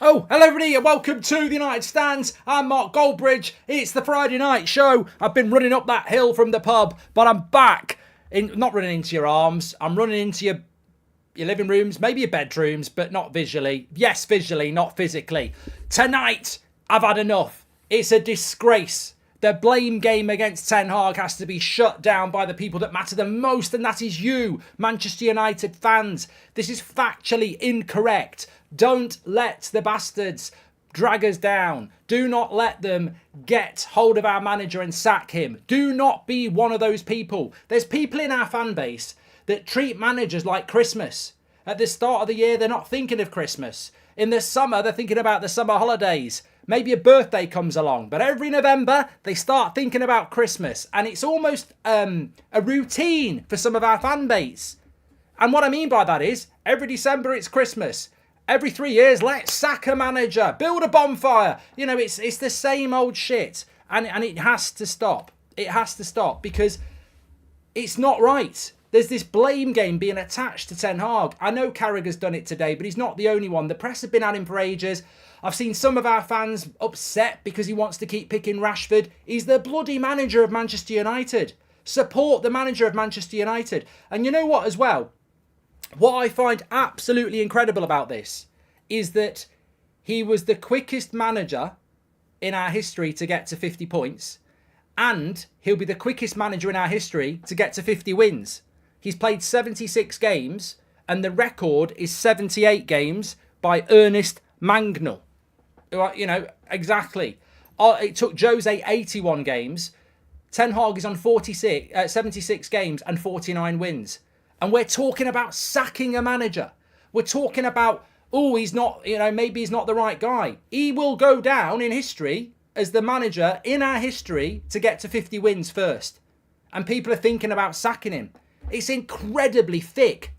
Oh, hello everybody and welcome to the United Stands. I'm Mark Goldbridge. It's the Friday night show. I've been running up that hill from the pub, but I'm back. Not running into your arms. I'm running into your living rooms, maybe your bedrooms, but not visually. Yes, visually, not physically. Tonight, I've had enough. It's a disgrace. The blame game against Ten Hag has to be shut down by the people that matter the most, and that is you, Manchester United fans. This is factually incorrect. Don't let the bastards drag us down. Do not let them get hold of our manager and sack him. Do not be one of those people. There's people in our fan base that treat managers like Christmas. At the start of the year, they're not thinking of Christmas. In the summer, they're thinking about the summer holidays. Maybe a birthday comes along. But every November, they start thinking about Christmas. And it's almost a routine for some of our fan base. And what I mean by that is, every December, it's Christmas. Every 3 years, let's sack a manager, build a bonfire. You know, it's the same old shit. And it has to stop. It has to stop because it's not right. There's this blame game being attached to Ten Hag. I know Carragher's done it today, but he's not the only one. The press have been at him for ages. I've seen some of our fans upset because he wants to keep picking Rashford. He's the bloody manager of Manchester United. Support the manager of Manchester United. And you know what as well? What I find absolutely incredible about this is that he was the quickest manager in our history to get to 50 points. And he'll be the quickest manager in our history to get to 50 wins. He's played 76 games and the record is 78 games by Ernest Mangnall. You know, exactly. It took Jose 81 games. Ten Hag is on 76 games and 49 wins. And we're talking about sacking a manager. We're talking about, oh, he's not, you know, maybe he's not the right guy. He will go down in history as the manager in our history to get to 50 wins first. And people are thinking about sacking him. It's incredibly thick.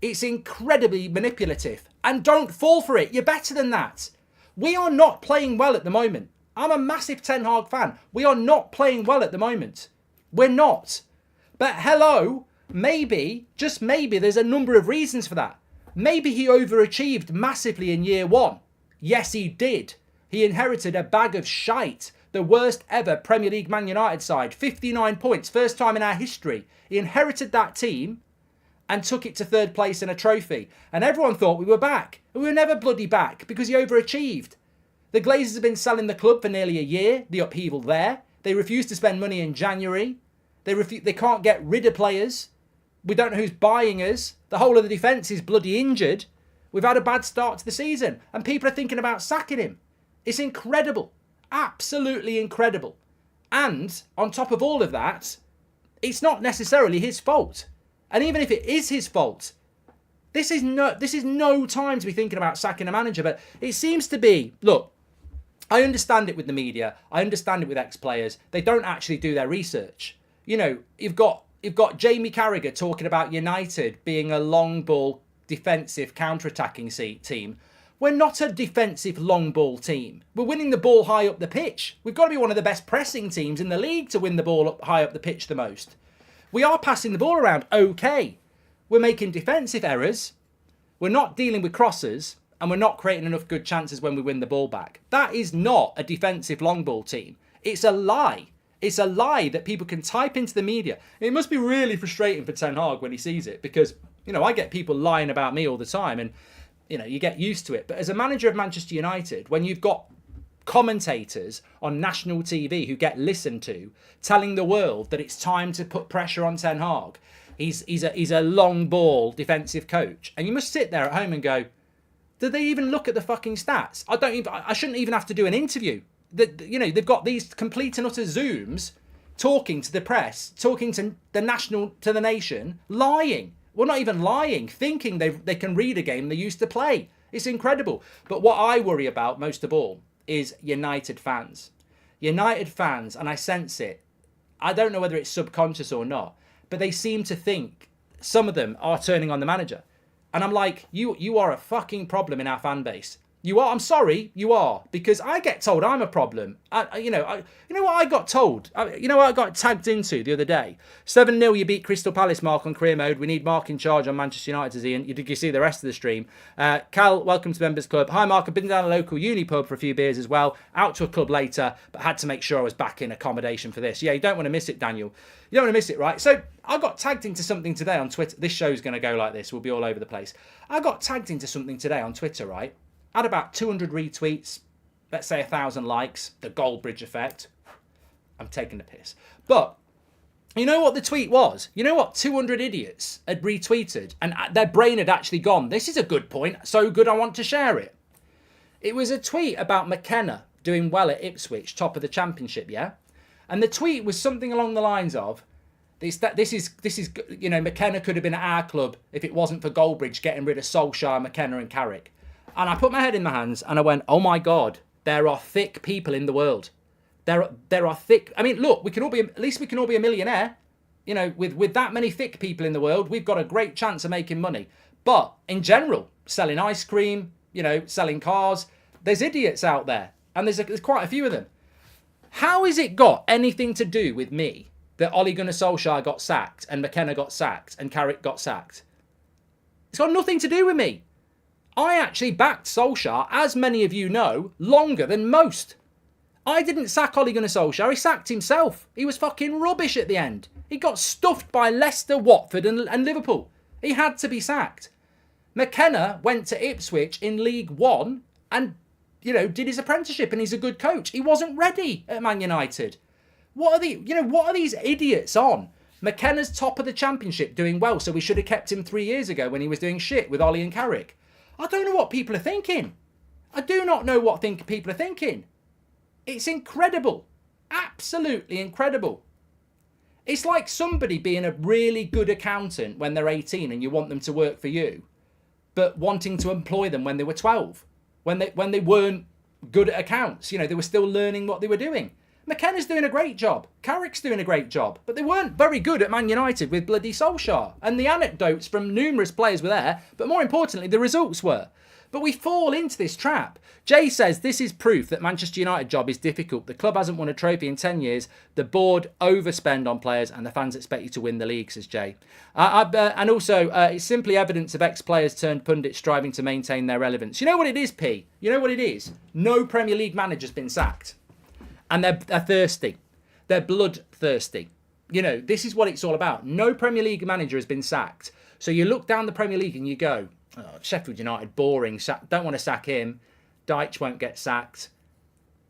It's incredibly manipulative. And don't fall for it. You're better than that. We are not playing well at the moment. I'm a massive Ten Hag fan. We are not playing well at the moment. We're not. But hello, maybe, just maybe, there's a number of reasons for that. Maybe he overachieved massively in year one. Yes, he did. He inherited a bag of shite. The worst ever Premier League Man United side. 59 points. First time in our history. He inherited that team and took it to third place in a trophy. And everyone thought we were back. We were never bloody back because he overachieved. The Glazers have been selling the club for nearly a year. The upheaval there. They refuse to spend money in January. They can't get rid of players. We don't know who's buying us. The whole of the defence is bloody injured. We've had a bad start to the season. And people are thinking about sacking him. It's incredible. Absolutely incredible. And on top of all of that, it's not necessarily his fault. And even if it is his fault, this is no time to be thinking about sacking a manager. But it seems to be, look, I understand it with the media. I understand it with ex-players. They don't actually do their research. You know, you've got Jamie Carragher talking about United being a long ball defensive counter-attacking team. We're not a defensive long ball team. We're winning the ball high up the pitch. We've got to be one of the best pressing teams in the league to win the ball high up the pitch the most. We are passing the ball around okay. We're making defensive errors. We're not dealing with crosses. And we're not creating enough good chances when we win the ball back. That is not a defensive long ball team. It's a lie. It's a lie that people can type into the media. It must be really frustrating for Ten Hag when he sees it because, you know, I get people lying about me all the time and, you know, you get used to it. But as a manager of Manchester United, when you've got commentators on national TV who get listened to telling the world that it's time to put pressure on Ten Hag, he's a long ball defensive coach. And you must sit there at home and go, do they even look at the fucking stats? I shouldn't even have to do an interview. You know, they've got these complete and utter Zooms talking to the press, talking to the nation, lying. Well, not even lying, thinking they can read a game they used to play. It's incredible. But what I worry about most of all is United fans. United fans, and I sense it. I don't know whether it's subconscious or not, but they seem to think some of them are turning on the manager. And I'm like, you are a fucking problem in our fan base. You are. I'm sorry, you are, because I get told I'm a problem. You know what I got told. You know what I got tagged into the other day. 7-0. You beat Crystal Palace. Mark on career mode. We need Mark in charge on Manchester United. As Ian, did you see the rest of the stream? Cal, welcome to Members Club. Hi Mark. I've been down a local uni pub for a few beers as well. Out to a club later, but had to make sure I was back in accommodation for this. Yeah, you don't want to miss it, Daniel. You don't want to miss it, right? So I got tagged into something today on Twitter. This show's going to go like this. We'll be all over the place. I got tagged into something today on Twitter, right? Had about 200 retweets, let's say 1,000 likes, the Goldbridge effect. I'm taking the piss. But you know what the tweet was? You know what 200 idiots had retweeted and their brain had actually gone, this is a good point, so good I want to share it. It was a tweet about McKenna doing well at Ipswich, top of the championship, yeah? And the tweet was something along the lines of, this is you know, McKenna could have been at our club if it wasn't for Goldbridge getting rid of Solskjaer, McKenna and Carrick. And I put my head in my hands and I went, oh my God, there are thick people in the world. There are thick. I mean, look, at least we can all be a millionaire. You know, with that many thick people in the world, we've got a great chance of making money. But in general, selling ice cream, you know, selling cars, there's idiots out there. And there's quite a few of them. How has it got anything to do with me that Ole Gunnar Solskjaer got sacked and McKenna got sacked and Carrick got sacked? It's got nothing to do with me. I actually backed Solskjaer, as many of you know, longer than most. I didn't sack Ole Gunnar Solskjaer, he sacked himself. He was fucking rubbish at the end. He got stuffed by Leicester, Watford and Liverpool. He had to be sacked. McKenna went to Ipswich in League One and, you know, did his apprenticeship and he's a good coach. He wasn't ready at Man United. What are these idiots on? McKenna's top of the championship doing well, so we should have kept him 3 years ago when he was doing shit with Ollie and Carrick. I don't know what people are thinking. I do not know what people are thinking. It's incredible. Absolutely incredible. It's like somebody being a really good accountant when they're 18 and you want them to work for you, but wanting to employ them when they were 12, when they weren't good at accounts. You know, they were still learning what they were doing. McKenna's doing a great job. Carrick's doing a great job. But they weren't very good at Man United with bloody Solskjaer. And the anecdotes from numerous players were there. But more importantly, the results were. But we fall into this trap. Jay says, this is proof that Manchester United job is difficult. The club hasn't won a trophy in 10 years. The board overspend on players and the fans expect you to win the league, says Jay. And also, it's simply evidence of ex-players turned pundits striving to maintain their relevance. You know what it is, P? You know what it is? No Premier League manager's been sacked. And they're thirsty. They're bloodthirsty. You know, this is what it's all about. No Premier League manager has been sacked. So you look down the Premier League and you go, oh, Sheffield United, boring. Don't want to sack him. Deitch won't get sacked.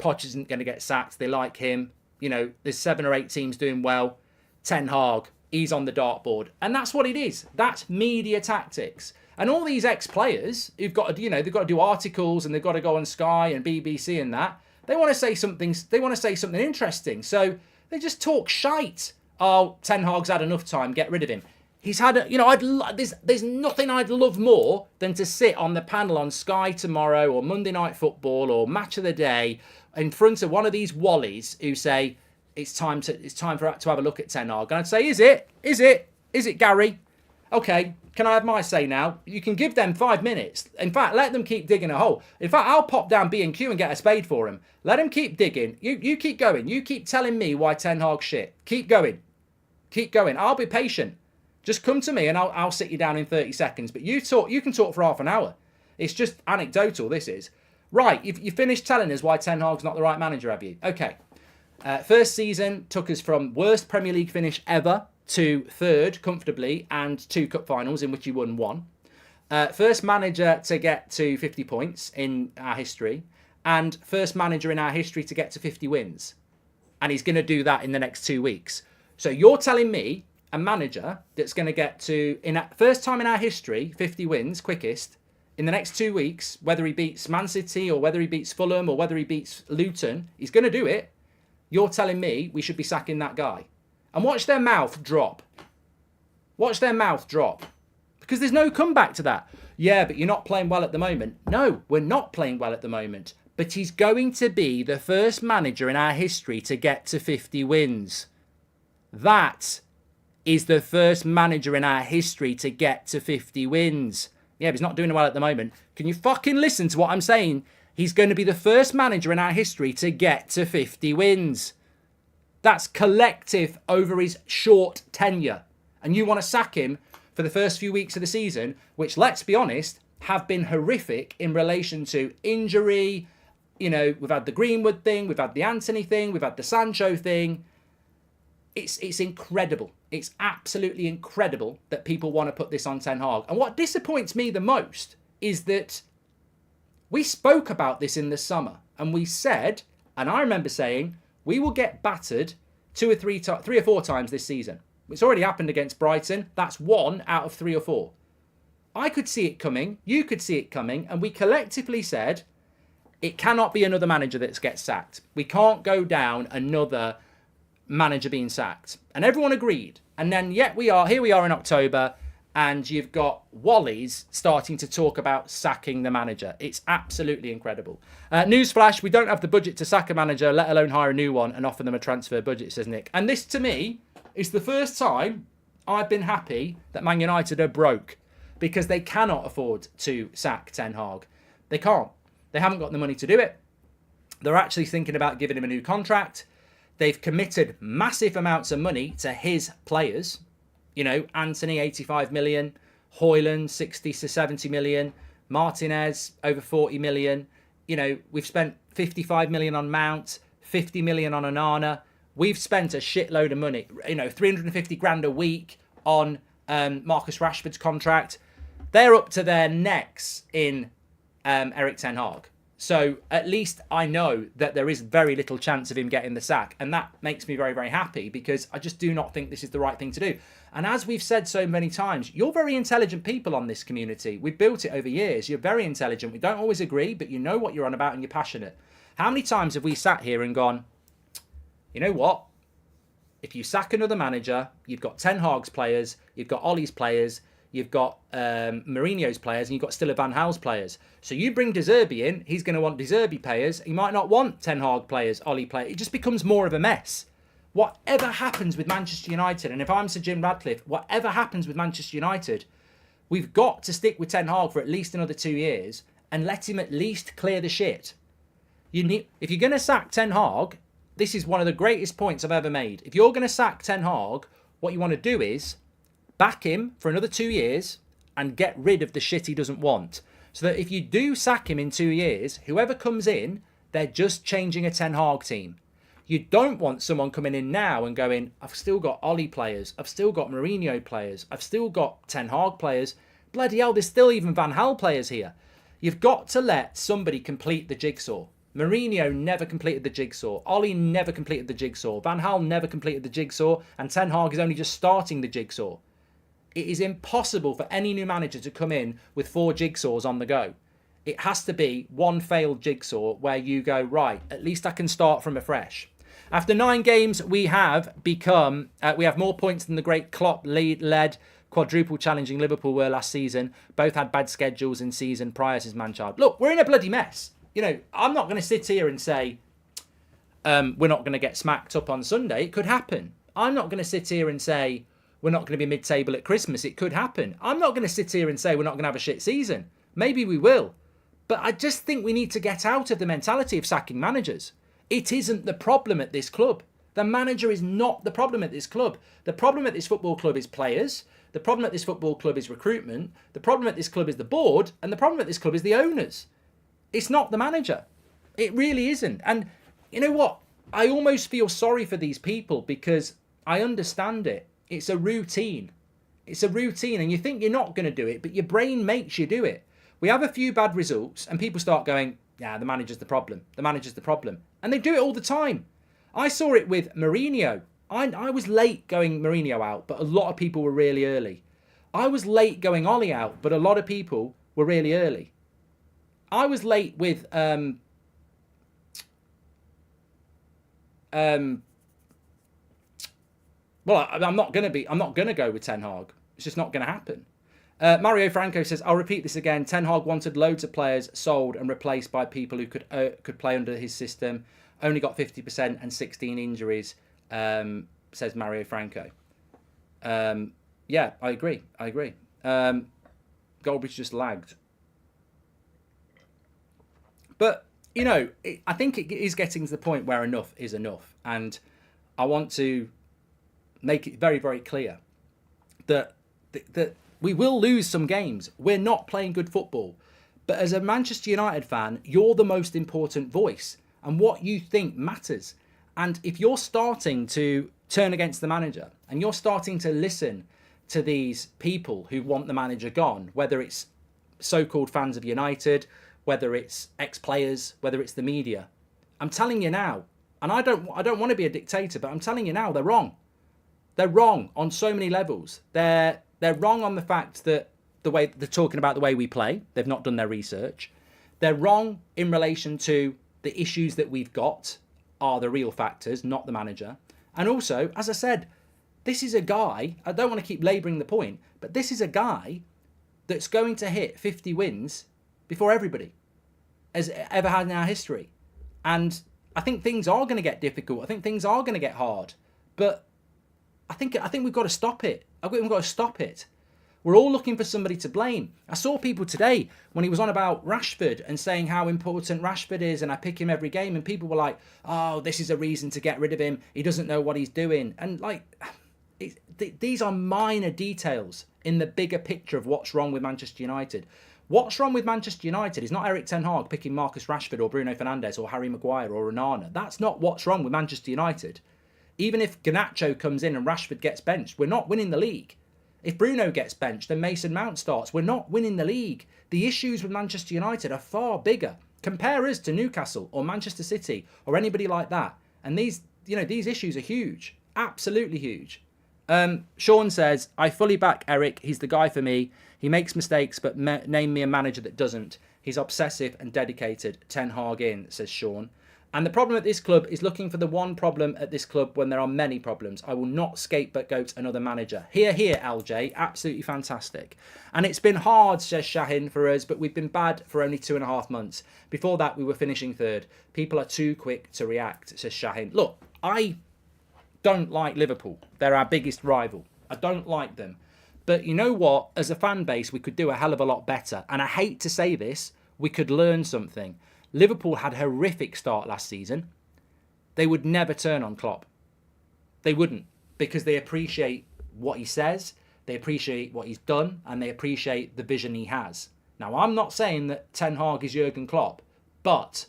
Poch isn't going to get sacked. They like him. You know, there's 7 or 8 teams doing well. Ten Hag, he's on the dartboard. And that's what it is. That's media tactics. And all these ex-players who've got to, you know, they've got to do articles and they've got to go on Sky and BBC and that. They want to say something. They want to say something interesting. So they just talk shite. Oh, Ten Hag's had enough time. Get rid of him. He's had, there's nothing I'd love more than to sit on the panel on Sky Tomorrow or Monday Night Football or Match of the Day in front of one of these wallies who say it's time to have a look at Ten Hag. And I'd say, is it, Gary? Okay, can I have my say now? You can give them 5 minutes. In fact, let them keep digging a hole. In fact, I'll pop down B&Q and get a spade for him. Let them keep digging. You keep going. You keep telling me why Ten Hag's shit. Keep going. Keep going. I'll be patient. Just come to me and I'll sit you down in 30 seconds. But you can talk for half an hour. It's just anecdotal, this is. Right, you finished telling us why Ten Hag's not the right manager, have you? Okay. First season took us from worst Premier League finish ever to third comfortably and 2 cup finals in which he won 1. First manager to get to 50 points in our history and first manager in our history to get to 50 wins. And he's going to do that in the next 2 weeks. So you're telling me a manager that's going to get to, first time in our history, 50 wins, quickest, in the next 2 weeks, whether he beats Man City or whether he beats Fulham or whether he beats Luton, he's going to do it. You're telling me we should be sacking that guy. And watch their mouth drop. Watch their mouth drop. Because there's no comeback to that. Yeah, but you're not playing well at the moment. No, we're not playing well at the moment. But he's going to be the first manager in our history to get to 50 wins. That is the first manager in our history to get to 50 wins. Yeah, but he's not doing well at the moment. Can you fucking listen to what I'm saying? He's going to be the first manager in our history to get to 50 wins. That's collective over his short tenure. And you want to sack him for the first few weeks of the season, which, let's be honest, have been horrific in relation to injury. You know, we've had the Greenwood thing, we've had the Anthony thing, we've had the Sancho thing. It's incredible. It's absolutely incredible that people want to put this on Ten Hag. And what disappoints me the most is that we spoke about this in the summer and we said, and I remember saying, we will get battered 3 or 4 times this season. It's already happened against Brighton. That's 1 out of 3 or 4. I could see it coming. You could see it coming. And we collectively said, it cannot be another manager that gets sacked. We can't go down another manager being sacked. And everyone agreed. And then yet here we are in October, and you've got Wally's starting to talk about sacking the manager. It's absolutely incredible. Newsflash, we don't have the budget to sack a manager, let alone hire a new one and offer them a transfer budget, says Nick. And this, to me, is the first time I've been happy that Man United are broke, because they cannot afford to sack Ten Hag. They can't. They haven't got the money to do it. They're actually thinking about giving him a new contract. They've committed massive amounts of money to his players. You know, Anthony, 85 million. Højlund, 60 to 70 million. Martinez, over 40 million. You know, we've spent 55 million on Mount, 50 million on Onana. We've spent a shitload of money, you know, 350 grand a week on Marcus Rashford's contract. They're up to their necks in Erik ten Hag. So at least I know that there is very little chance of him getting the sack. And that makes me very, very happy, because I just do not think this is the right thing to do. And as we've said so many times, you're very intelligent people on this community. We've built it over years. You're very intelligent. We don't always agree, but you know what you're on about and you're passionate. How many times have we sat here and gone, you know what? If you sack another manager, you've got Ten Hag's players, you've got Ollie's players, you've got Mourinho's players, and you've got Stille Van Gaal's players. So you bring De Zerbi in, he's going to want De Zerbi players. He might not want Ten Hag players, Ollie players. It just becomes more of a mess. Whatever happens with Manchester United, and if I'm Sir Jim Radcliffe, whatever happens with Manchester United, we've got to stick with Ten Hag for at least another 2 years and let him at least clear the shit. If you're going to sack Ten Hag, this is one of the greatest points I've ever made. If you're going to sack Ten Hag, what you want to do is back him for another 2 years and get rid of the shit he doesn't want. So that if you do sack him in 2 years, whoever comes in, they're just changing a Ten Hag team. You don't want someone coming in now and going, I've still got Ollie players, I've still got Mourinho players, I've still got Ten Hag players. Bloody hell, there's still even Van Gaal players here. You've got to let somebody complete the jigsaw. Mourinho never completed the jigsaw. Ollie never completed the jigsaw. Van Gaal never completed the jigsaw. And Ten Hag is only just starting the jigsaw. It is impossible for any new manager to come in with 4 jigsaws on the go. It has to be one failed jigsaw where you go, right, at least I can start from afresh. After 9 games, we have become, we have more points than the great Klopp-led quadruple challenging Liverpool were last season. Both had bad schedules in season prior, says Manchard. Look, we're in a bloody mess. You know, I'm not going to sit here and say we're not going to get smacked up on Sunday. It could happen. I'm not going to sit here and say we're not going to be mid-table at Christmas. It could happen. I'm not going to sit here and say we're not going to have a shit season. Maybe we will. But I just think we need to get out of the mentality of sacking managers. It isn't the problem at this club. The manager is not the problem at this club. The problem at this football club is players. The problem at this football club is recruitment. The problem at this club is the board. And the problem at this club is the owners. It's not the manager. It really isn't. And you know what? I almost feel sorry for these people because I understand it. It's a routine. It's a routine. And you think you're not going to do it, but your brain makes you do it. We have a few bad results and people start going, yeah, the manager's the problem. The manager's the problem. And they do it all the time. I saw it with Mourinho. I was late going Mourinho out, but a lot of people were really early. I was late going Ollie out, but a lot of people were really early. I was late with well, I'm not going to go with Ten Hag. It's just not going to happen. Mario Franco says, I'll repeat this again. Ten Hag wanted loads of players sold and replaced by people who could play under his system. Only got 50% and 16 injuries, says Mario Franco. Yeah, I agree. Go Goldbridge just lagged. But, you know, I think it is getting to the point where enough is enough. And I want to make it very, very clear that we will lose some games. We're not playing good football. But as a Manchester United fan, you're the most important voice. And what you think matters. And if you're starting to turn against the manager and you're starting to listen to these people who want the manager gone, whether it's so-called fans of United, whether it's ex-players, whether it's the media, I'm telling you now, and I don't want to be a dictator, but I'm telling you now, they're wrong. They're wrong on so many levels. They're wrong on the fact that the way they're talking about the way we play, they've not done their research. They're wrong in relation to the issues that we've got are the real factors, not the manager. And also, as I said, this is a guy, I don't want to keep labouring the point, but this is a guy that's going to hit 50 wins before everybody has ever had in our history. And I think things are going to get difficult. I think things are going to get hard. But I think we've got to stop it. We've got to stop it. We're all looking for somebody to blame. I saw people today when he was on about Rashford and saying how important Rashford is and I pick him every game. And people were like, oh, this is a reason to get rid of him. He doesn't know what he's doing. And like, these are minor details in the bigger picture of what's wrong with Manchester United. What's wrong with Manchester United is not Erik ten Hag picking Marcus Rashford or Bruno Fernandes or Harry Maguire or Onana. That's not what's wrong with Manchester United. Even if Garnacho comes in and Rashford gets benched, we're not winning the league. If Bruno gets benched and Mason Mount starts, we're not winning the league. The issues with Manchester United are far bigger. Compare us to Newcastle or Manchester City or anybody like that. And these issues are huge. Absolutely huge. Sean says, I fully back Erik. He's the guy for me. He makes mistakes, but name me a manager that doesn't. He's obsessive and dedicated. Ten Hag in, says Sean. And the problem at this club is looking for the one problem at this club when there are many problems. I will not scapegoat another manager. Here, LJ. Absolutely fantastic. And it's been hard, says Shahin, for us, but we've been bad for only 2.5 months. Before that, we were finishing third. People are too quick to react, says Shahin. Look, I don't like Liverpool. They're our biggest rival. I don't like them. But you know what? As a fan base, we could do a hell of a lot better. And I hate to say this, we could learn something. Liverpool had a horrific start last season. They would never turn on Klopp. They wouldn't, because they appreciate what he says, they appreciate what he's done, and they appreciate the vision he has. Now, I'm not saying that Ten Hag is Jurgen Klopp, but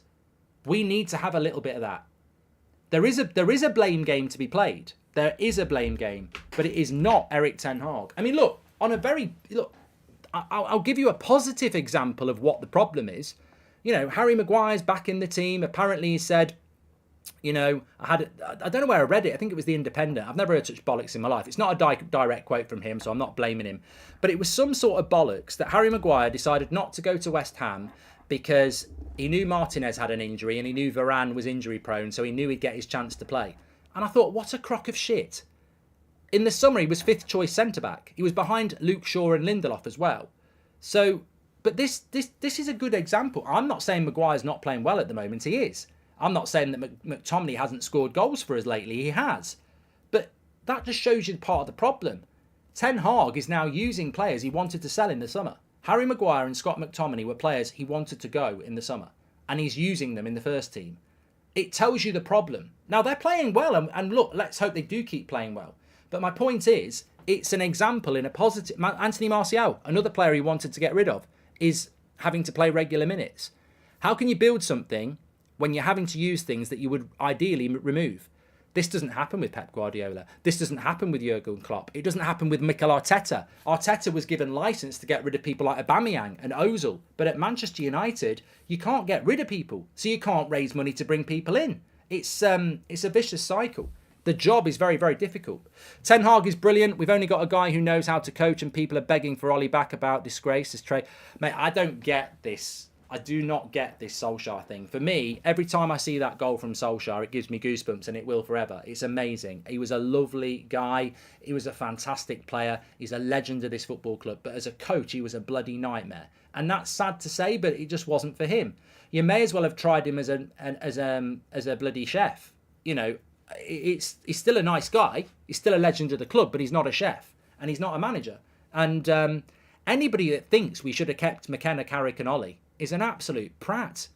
we need to have a little bit of that. There is a blame game to be played. There is a blame game, but it is not Erik ten Hag. I mean, look, I'll give you a positive example of what the problem is. You know, Harry Maguire's back in the team. Apparently he said, you know, I don't know where I read it. I think it was The Independent. I've never heard such bollocks in my life. It's not a direct quote from him, so I'm not blaming him. But it was some sort of bollocks that Harry Maguire decided not to go to West Ham because he knew Martinez had an injury and he knew Varane was injury prone, so he knew he'd get his chance to play. And I thought, what a crock of shit. In the summer, he was 5th choice centre-back. He was behind Luke Shaw and Lindelof as well. So... But this is a good example. I'm not saying Maguire's not playing well at the moment. He is. I'm not saying that McTominay hasn't scored goals for us lately. He has. But that just shows you part of the problem. Ten Hag is now using players he wanted to sell in the summer. Harry Maguire and Scott McTominay were players he wanted to go in the summer. And he's using them in the first team. It tells you the problem. Now, they're playing well. And look, let's hope they do keep playing well. But my point is, it's an example in a positive... Anthony Martial, another player he wanted to get rid of, is having to play regular minutes. How can you build something when you're having to use things that you would ideally remove? This doesn't happen with Pep Guardiola. This doesn't happen with Jurgen Klopp. It doesn't happen with Mikel Arteta. Arteta was given license to get rid of people like Aubameyang and Ozil. But at Manchester United, you can't get rid of people. So you can't raise money to bring people in. It's a vicious cycle. The job is very, very difficult. Ten Hag is brilliant. We've only got a guy who knows how to coach and people are begging for Ollie back about disgrace, this trade. Mate, I don't get this. I do not get this Solskjaer thing. For me, every time I see that goal from Solskjaer, it gives me goosebumps and it will forever. It's amazing. He was a lovely guy. He was a fantastic player. He's a legend of this football club. But as a coach, he was a bloody nightmare. And that's sad to say, but it just wasn't for him. You may as well have tried him as a bloody chef. You know, he's still a nice guy. He's still a legend of the club, but he's not a chef and he's not a manager. And Anybody that thinks we should have kept McKenna, Carrick and Ollie is an absolute prat.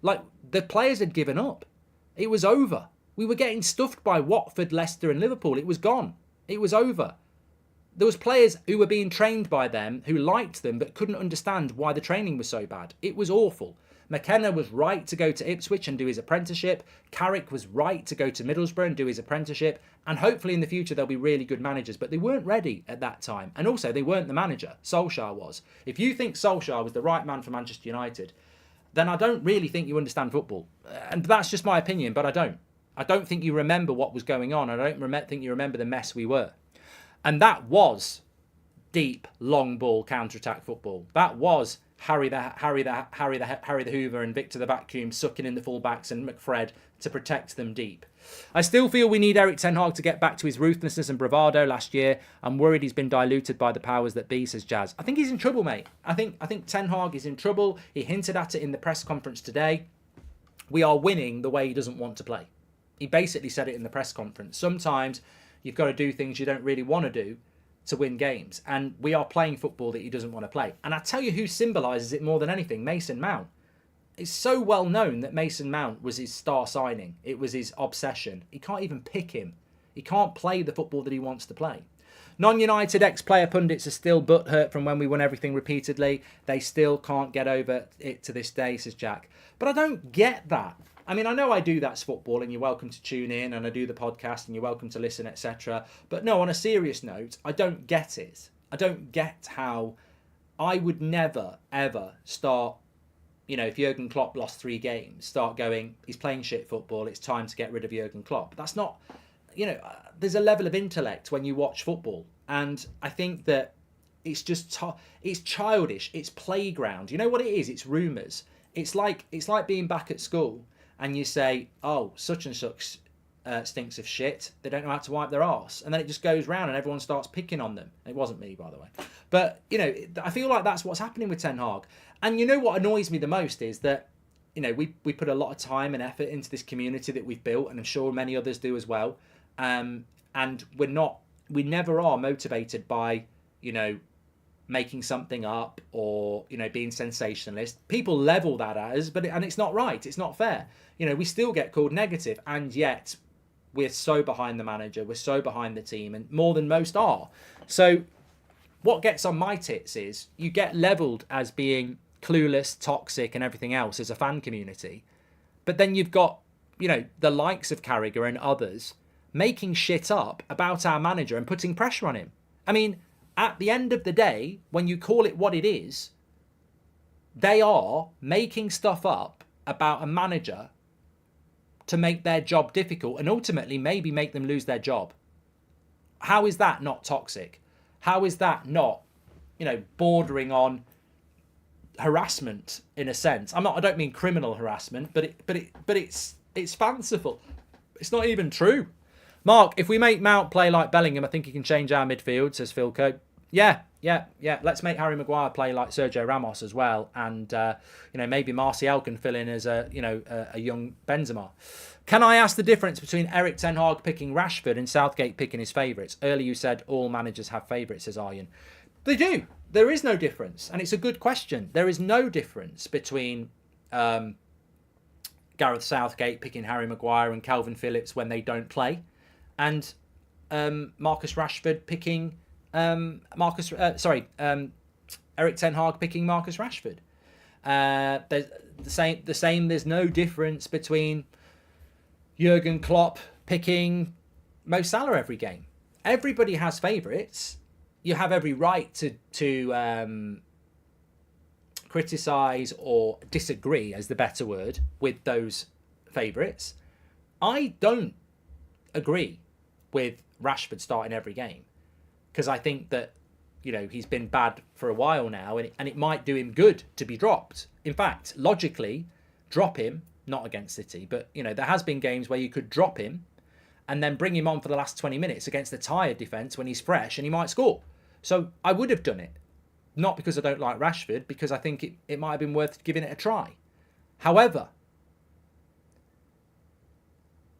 Like, the players had given up. It was over. We were getting stuffed by Watford, Leicester and Liverpool. It was gone. It was over. There was players who were being trained by them, who liked them, but couldn't understand why the training was so bad. It was awful. McKenna was right to go to Ipswich and do his apprenticeship. Carrick was right to go to Middlesbrough and do his apprenticeship. And hopefully in the future there'll be really good managers. But they weren't ready at that time. And also they weren't the manager. Solskjaer was. If you think Solskjaer was the right man for Manchester United, then I don't really think you understand football. And that's just my opinion, but I don't. I don't think you remember what was going on. I don't think you remember the mess we were. And that was deep, long ball counter-attack football. That was Harry the Hoover and Victor the Vacuum sucking in the fullbacks and McFred to protect them deep. I still feel we need Erik Ten Hag to get back to his ruthlessness and bravado last year. I'm worried he's been diluted by the powers that be, says Jazz. I think he's in trouble, mate. I think Ten Hag is in trouble. He hinted at it in the press conference today. We are winning the way he doesn't want to play. He basically said it in the press conference. Sometimes you've got to do things you don't really want to do to win games. And we are playing football that he doesn't want to play. And I tell you who symbolises it more than anything, Mason Mount. It's so well known that Mason Mount was his star signing. It was his obsession. He can't even pick him. He can't play the football that he wants to play. Non-United ex-player pundits are still butthurt from when we won everything repeatedly. They still can't get over it to this day, says Jack. But I don't get that. I mean, I know I do That's Football and you're welcome to tune in and I do the podcast and you're welcome to listen, etc. But no, on a serious note, I don't get it. I don't get how I would never, ever start, you know, if Jurgen Klopp lost 3 games, start going, he's playing shit football, it's time to get rid of Jurgen Klopp. That's not, you know, there's a level of intellect when you watch football. And I think that it's just, it's childish, it's playground. You know what it is? It's rumours. It's like being back at school and you say, oh, such and such stinks of shit. They don't know how to wipe their arse. And then it just goes round and everyone starts picking on them. It wasn't me, by the way. But, you know, I feel like that's what's happening with Ten Hag. And you know what annoys me the most is that, you know, we put a lot of time and effort into this community that we've built, and I'm sure many others do as well. And we never are motivated by, you know, making something up or, you know, being sensationalist. People level that at us, and it's not right. It's not fair. You know, we still get called negative, and yet we're so behind the manager. We're so behind the team, and more than most are. So what gets on my tits is you get leveled as being clueless, toxic and everything else as a fan community. But then you've got, you know, the likes of Carragher and others making shit up about our manager and putting pressure on him. I mean, at the end of the day, when you call it what it is, they are making stuff up about a manager to make their job difficult and ultimately maybe make them lose their job. How is that not toxic? How is that not, you know, bordering on harassment in a sense? I don't mean criminal harassment, but it's fanciful. It's not even true. Mark, if we make Mount play like Bellingham, I think he can change our midfield, says Philco. Yeah. Let's make Harry Maguire play like Sergio Ramos as well, and you know, maybe Martial can fill in as a young Benzema. Can I ask the difference between Erik Ten Hag picking Rashford and Southgate picking his favourites? Earlier you said all managers have favourites, says Aryan. They do. There is no difference, and it's a good question. There is no difference between Gareth Southgate picking Harry Maguire and Calvin Phillips when they don't play, and Marcus Rashford picking Erik Ten Hag picking Marcus Rashford. There's the same. There's no difference between Jurgen Klopp picking Mo Salah every game. Everybody has favourites. You have every right to criticise or disagree, as the better word, with those favourites. I don't agree with Rashford starting every game, because I think that, you know, he's been bad for a while now, and it might do him good to be dropped. In fact, logically, drop him, not against City, but, you know, there has been games where you could drop him and then bring him on for the last 20 minutes against the tired defence when he's fresh and he might score. So I would have done it. Not because I don't like Rashford, because I think it might have been worth giving it a try. However,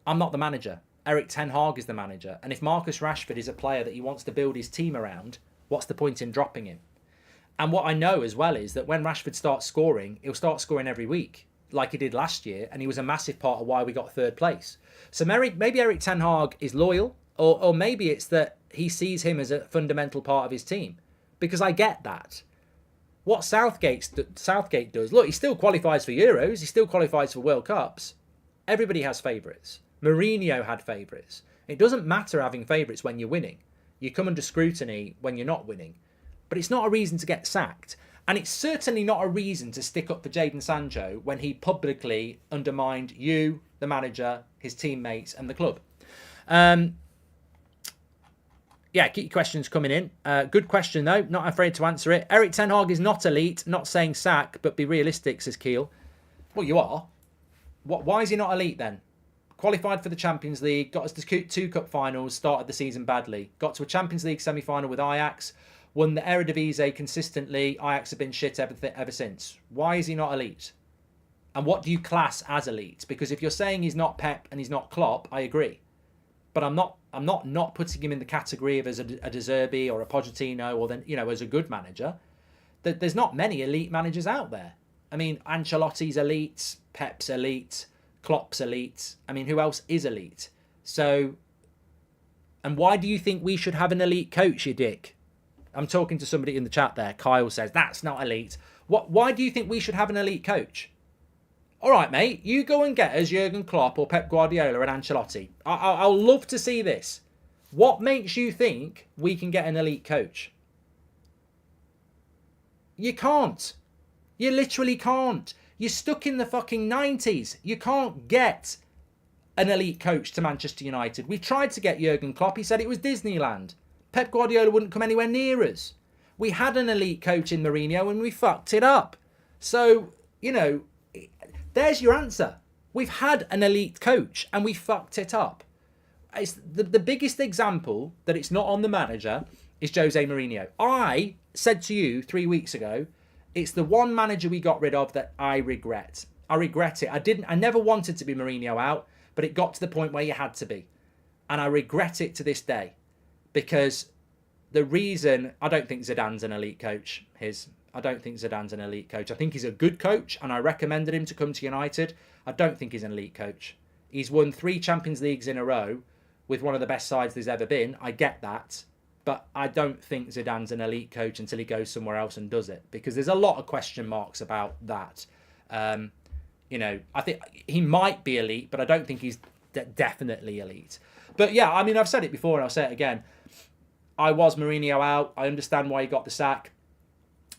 I'm not the manager. Erik Ten Hag is the manager. And if Marcus Rashford is a player that he wants to build his team around, what's the point in dropping him? And what I know as well is that when Rashford starts scoring, he'll start scoring every week, like he did last year, and he was a massive part of why we got third place. So maybe Erik ten Hag is loyal, or maybe it's that he sees him as a fundamental part of his team, because I get that. What Southgate does, look, he still qualifies for Euros, he still qualifies for World Cups. Everybody has favourites. Mourinho had favourites. It doesn't matter having favourites when you're winning. You come under scrutiny when you're not winning. But it's not a reason to get sacked. And it's certainly not a reason to stick up for Jadon Sancho when he publicly undermined you, the manager, his teammates and the club. Yeah, keep your questions coming in. Good question, though. Not afraid to answer it. Erik ten Hag is not elite. Not saying sack, but be realistic, says Keel. Well, you are. Why is he not elite, then? Qualified for the Champions League, got us to 2 cup finals, started the season badly. Got to a Champions League semi-final with Ajax, won the Eredivisie consistently. Ajax have been shit ever since. Why is he not elite? And what do you class as elite? Because if you're saying he's not Pep and he's not Klopp, I agree. But I'm not putting him in the category of as a De Zerbi or a Pochettino or then, as a good manager. There's not many elite managers out there. I mean, Ancelotti's elite, Pep's elite, Klopp's elite. I mean, who else is elite? So, and why do you think we should have an elite coach, you dick? I'm talking to somebody in the chat there. Kyle says, that's not elite. Why do you think we should have an elite coach? All right, mate, you go and get us Jurgen Klopp or Pep Guardiola and Ancelotti. I'll love to see this. What makes you think we can get an elite coach? You can't. You literally can't. You're stuck in the fucking 90s. You can't get an elite coach to Manchester United. We tried to get Jurgen Klopp. He said it was Disneyland. Pep Guardiola wouldn't come anywhere near us. We had an elite coach in Mourinho and we fucked it up. So, there's your answer. We've had an elite coach and we fucked it up. It's the biggest example that it's not on the manager is Jose Mourinho. I said to you 3 weeks ago, it's the one manager we got rid of that I regret. I regret it. I never wanted to be Mourinho out, but it got to the point where you had to be. And I regret it to this day. Because the reason, I don't think Zidane's an elite coach. I don't think Zidane's an elite coach. I think he's a good coach, and I recommended him to come to United. I don't think he's an elite coach. He's won 3 Champions Leagues in a row with one of the best sides there's ever been. I get that. But I don't think Zidane's an elite coach until he goes somewhere else and does it. Because there's a lot of question marks about that. I think he might be elite, but I don't think he's definitely elite. But yeah, I mean, I've said it before and I'll say it again. I was Mourinho out. I understand why he got the sack.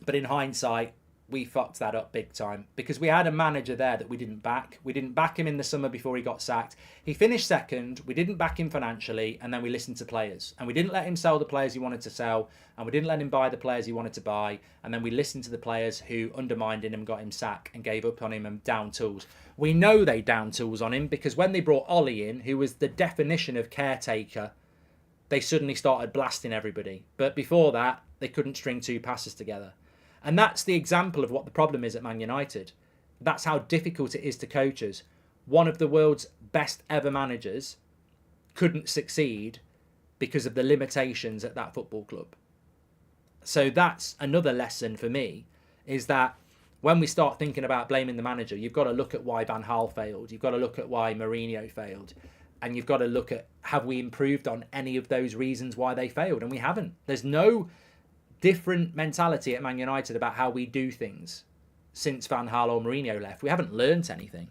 But in hindsight, we fucked that up big time. Because we had a manager there that we didn't back. We didn't back him in the summer before he got sacked. He finished second. We didn't back him financially. And then we listened to players. And we didn't let him sell the players he wanted to sell. And we didn't let him buy the players he wanted to buy. And then we listened to the players who undermined him and got him sacked and gave up on him and down tools. We know they down tools on him because when they brought Ollie in, who was the definition of caretaker, they suddenly started blasting everybody. But before that, they couldn't string 2 passes together. And that's the example of what the problem is at Man United. That's how difficult it is to coaches. One of the world's best ever managers couldn't succeed because of the limitations at that football club. So that's another lesson for me, is that when we start thinking about blaming the manager, you've got to look at why Van Gaal failed. You've got to look at why Mourinho failed. And you've got to look at, have we improved on any of those reasons why they failed? And we haven't. There's no different mentality at Man United about how we do things since Van Gaal or Mourinho left. We haven't learnt anything.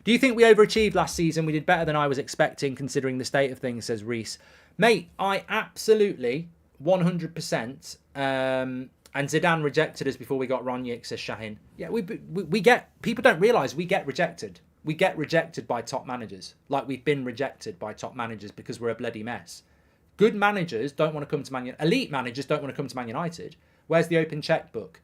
Do you think we overachieved last season? We did better than I was expecting considering the state of things, says Reese. Mate, I absolutely 100%. And Zidane rejected us before we got Ronick, says Shahin. Yeah, we get, people don't realise we get rejected. We get rejected by top managers. Like we've been rejected by top managers because we're a bloody mess. Good managers don't want to come to Man United. Elite managers don't want to come to Man United. Where's the open checkbook?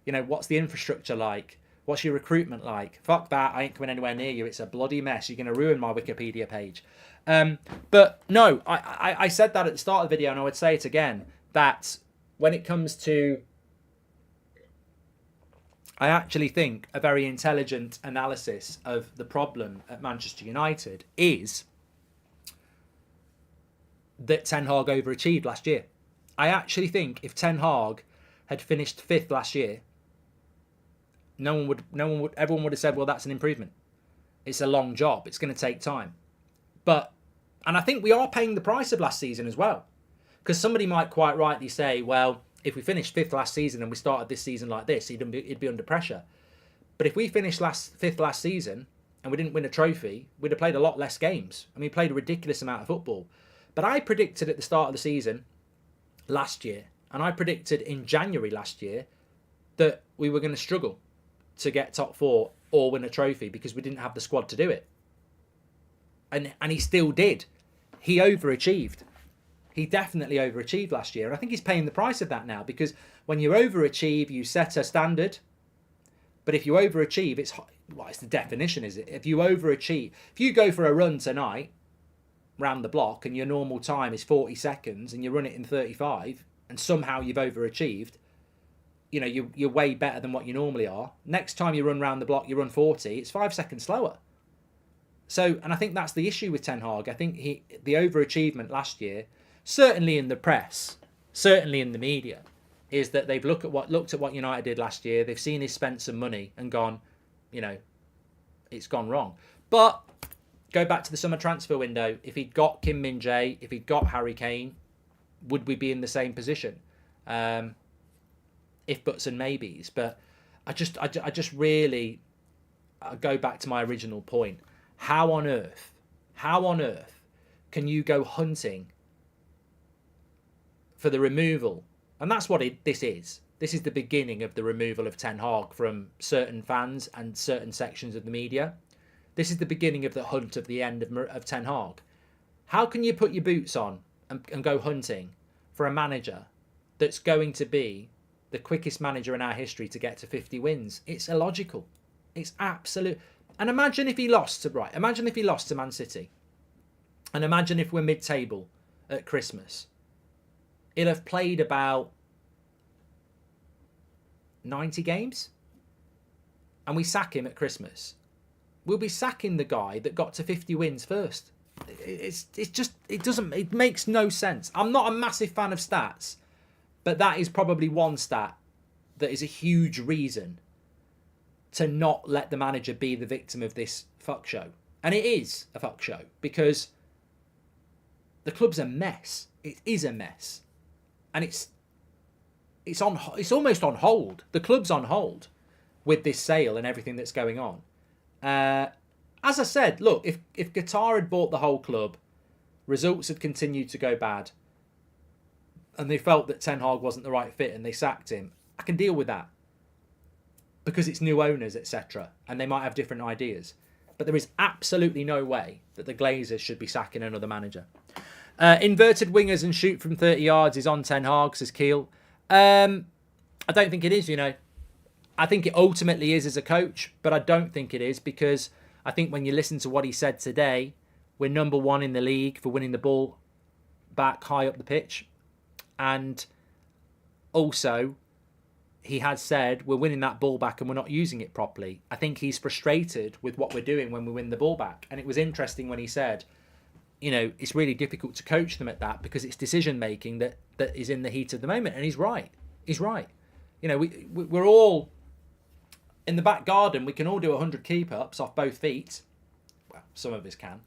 What's the infrastructure like? What's your recruitment like? Fuck that. I ain't coming anywhere near you. It's a bloody mess. You're going to ruin my Wikipedia page. But no, I said that at the start of the video and I would say it again, that when it comes to, I actually think a very intelligent analysis of the problem at Manchester United is that Ten Hag overachieved last year. I actually think if Ten Hag had finished 5th last year, everyone would have said, well, that's an improvement. It's a long job. It's going to take time. And I think we are paying the price of last season as well. Because somebody might quite rightly say, well, if we finished 5th last season and we started this season like this, it'd be under pressure. But if we finished 5th last season and we didn't win a trophy, we'd have played a lot less games. I mean, we played a ridiculous amount of football. But I predicted at the start of the season last year, and I predicted in January last year, that we were going to struggle to get top 4 or win a trophy because we didn't have the squad to do it. And he still did. He overachieved. He definitely overachieved last year. And I think he's paying the price of that now, because when you overachieve, you set a standard. But if you overachieve, it's the definition, is it? If you overachieve, if you go for a run tonight round the block and your normal time is 40 seconds and you run it in 35 and somehow you've overachieved, you're way better than what you normally are. Next time you run round the block, you run 40, it's 5 seconds slower. So, and I think that's the issue with Ten Hag. I think the overachievement last year, certainly in the press, certainly in the media, is that they've looked at what United did last year. They've seen he spent some money and gone, it's gone wrong. But go back to the summer transfer window. If he'd got Kim Min-jae, if he'd got Harry Kane, would we be in the same position? If buts and maybes. But I just really go back to my original point. How on earth can you go hunting for the removal? And that's what this is. This is the beginning of the removal of Ten Hag from certain fans and certain sections of the media. This is the beginning of the hunt of the end of Ten Hag. How can you put your boots on and go hunting for a manager that's going to be the quickest manager in our history to get to 50 wins? It's illogical. It's absolute. And imagine if he lost to Man City. And imagine if we're mid-table at Christmas. He'll have played about 90 games. And we sack him at Christmas. We'll be sacking the guy that got to 50 wins first. It makes no sense. I'm not a massive fan of stats, but that is probably one stat that is a huge reason to not let the manager be the victim of this fuck show. And it is a fuck show, because the club's a mess. It is a mess. And it's almost on hold. The club's on hold with this sale and everything that's going on. As I said, look, if Qatar had bought the whole club, results had continued to go bad, and they felt that Ten Hag wasn't the right fit and they sacked him, I can deal with that. Because it's new owners, etc. And they might have different ideas. But there is absolutely no way that the Glazers should be sacking another manager. Inverted wingers and shoot from 30 yards is on Ten Hag, says Keel. I don't think it is, I think it ultimately is as a coach, but I don't think it is, because I think when you listen to what he said today, we're number 1 in the league for winning the ball back high up the pitch. And also, he has said we're winning that ball back and we're not using it properly. I think he's frustrated with what we're doing when we win the ball back. And it was interesting when he said, it's really difficult to coach them at that because it's decision making that is in the heat of the moment. And he's right. He's right. We're all in the back garden. We can all do 100 keep-ups off both feet. Well, some of us can.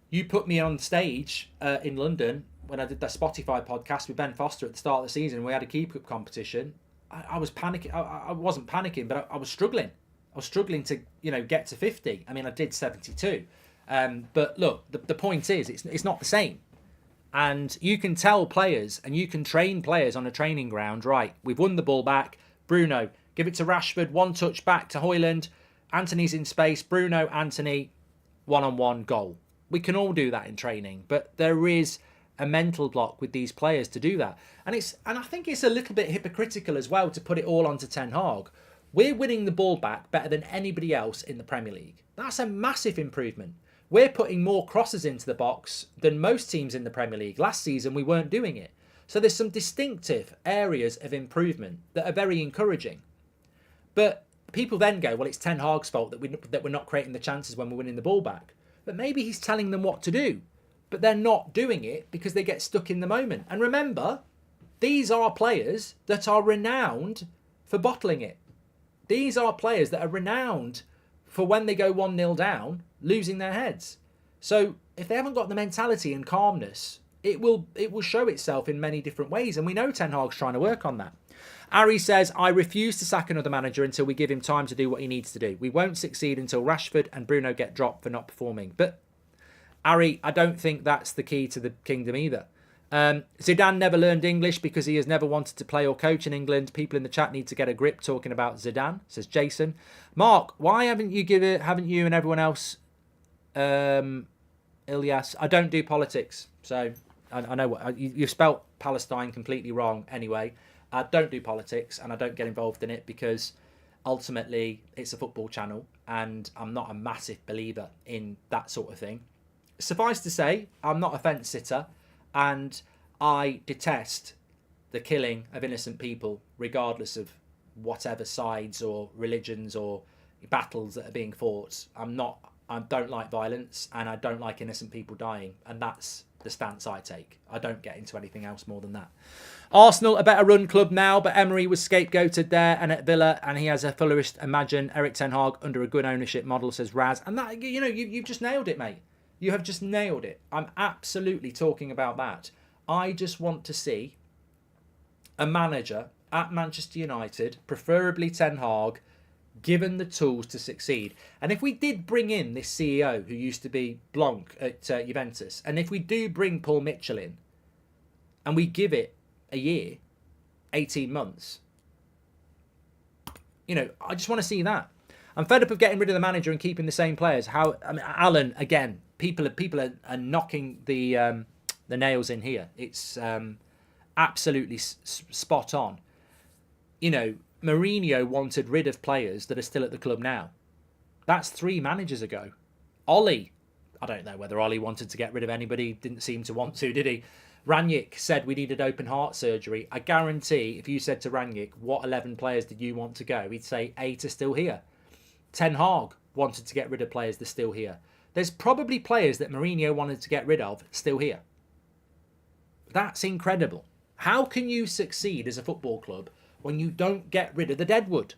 You put me on stage in London when I did the Spotify podcast with Ben Foster at the start of the season. We had a keep-up competition. I was panicking. I wasn't panicking, but I was struggling. I was struggling to, get to 50. I mean, I did 72. But look, the point is, it's not the same. And you can tell players and you can train players on a training ground, right, we've won the ball back. Bruno, give it to Rashford, one touch back to Højlund. Anthony's in space. Bruno, Anthony, one-on-one goal. We can all do that in training, but there is a mental block with these players to do that. And I think it's a little bit hypocritical as well to put it all onto Ten Hag. We're winning the ball back better than anybody else in the Premier League. That's a massive improvement. We're putting more crosses into the box than most teams in the Premier League. Last season, we weren't doing it. So there's some distinctive areas of improvement that are very encouraging. But people then go, well, it's Ten Hag's fault that we're not creating the chances when we're winning the ball back. But maybe he's telling them what to do. But they're not doing it because they get stuck in the moment. And remember, These are players that are renowned for bottling it. These are players that are renowned for when they go 1-0 down, losing their heads. So if they haven't got the mentality and calmness, it will show itself in many different ways. And we know Ten Hag's trying to work on that. Ari says, I refuse to sack another manager until we give him time to do what he needs to do. We won't succeed until Rashford and Bruno get dropped for not performing. But, Ari, I don't think that's the key to the kingdom either. Zidane never learned English because he has never wanted to play or coach in England. People in the chat need to get a grip talking about Zidane, says Jason. Mark, why haven't you and everyone else, Ilyas? I don't do politics, so I know what you've spelt Palestine completely wrong anyway. I don't do politics and I don't get involved in it because ultimately it's a football channel and I'm not a massive believer in that sort of thing. Suffice to say, I'm not a fence sitter and I detest the killing of innocent people regardless of whatever sides or religions or battles that are being fought. I don't like violence and I don't like innocent people dying, and that's the stance I take. I don't get into anything else more than that. Arsenal, a better run club now, but Emery was scapegoated there and at Villa, and he has a fullerish imagine Erik Ten Hag under a good ownership model, says Raz. And that, you've just nailed it, mate. You have just nailed it. I'm absolutely talking about that. I just want to see a manager at Manchester United, preferably Ten Hag, given the tools to succeed. And if we did bring in this CEO who used to be Blanc at Juventus, and if we do bring Paul Mitchell in, and we give it a year, 18 months, I just want to see that. I'm fed up of getting rid of the manager and keeping the same players. Alan, again, people are knocking the nails in here. It's absolutely spot on. Mourinho wanted rid of players that are still at the club now. That's 3 managers ago. Ollie, I don't know whether Ollie wanted to get rid of anybody. Didn't seem to want to, did he? Rangnick said we needed open heart surgery. I guarantee if you said to Rangnick, what 11 players did you want to go? He'd say 8 are still here. Ten Hag wanted to get rid of players that are still here. There's probably players that Mourinho wanted to get rid of still here. That's incredible. How can you succeed as a football club when you don't get rid of the deadwood?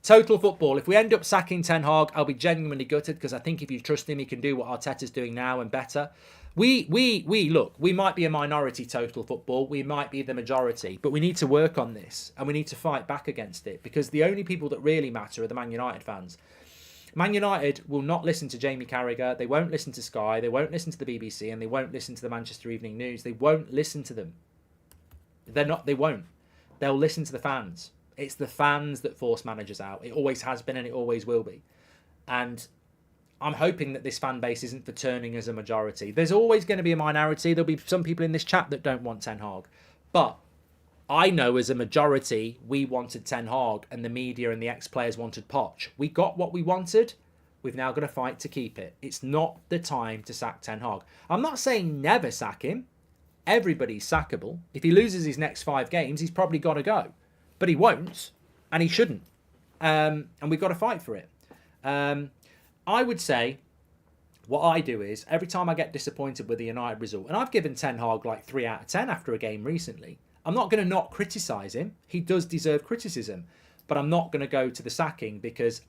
Total Football. If we end up sacking Ten Hag, I'll be genuinely gutted because I think if you trust him, he can do what Arteta's doing now and better. We might be a minority, Total Football. We might be the majority, but we need to work on this and we need to fight back against it because the only people that really matter are the Man United fans. Man United will not listen to Jamie Carragher. They won't listen to Sky. They won't listen to the BBC and they won't listen to the Manchester Evening News. They won't listen to them. They won't. They'll listen to the fans. It's the fans that force managers out. It always has been and it always will be. And I'm hoping that this fan base isn't for turning as a majority. There's always going to be a minority. There'll be some people in this chat that don't want Ten Hag. But I know as a majority, we wanted Ten Hag and the media and the ex-players wanted Poch. We got what we wanted. We've now got to fight to keep it. It's not the time to sack Ten Hag. I'm not saying never sack him. Everybody's sackable. If he loses his next 5 games, he's probably got to go. But he won't, and he shouldn't. And we've got to fight for it. I would say what I do is every time I get disappointed with the United result, and I've given Ten Hag like 3 out of 10 after a game recently, I'm not going to not criticise him. He does deserve criticism, but I'm not going to go to the sacking because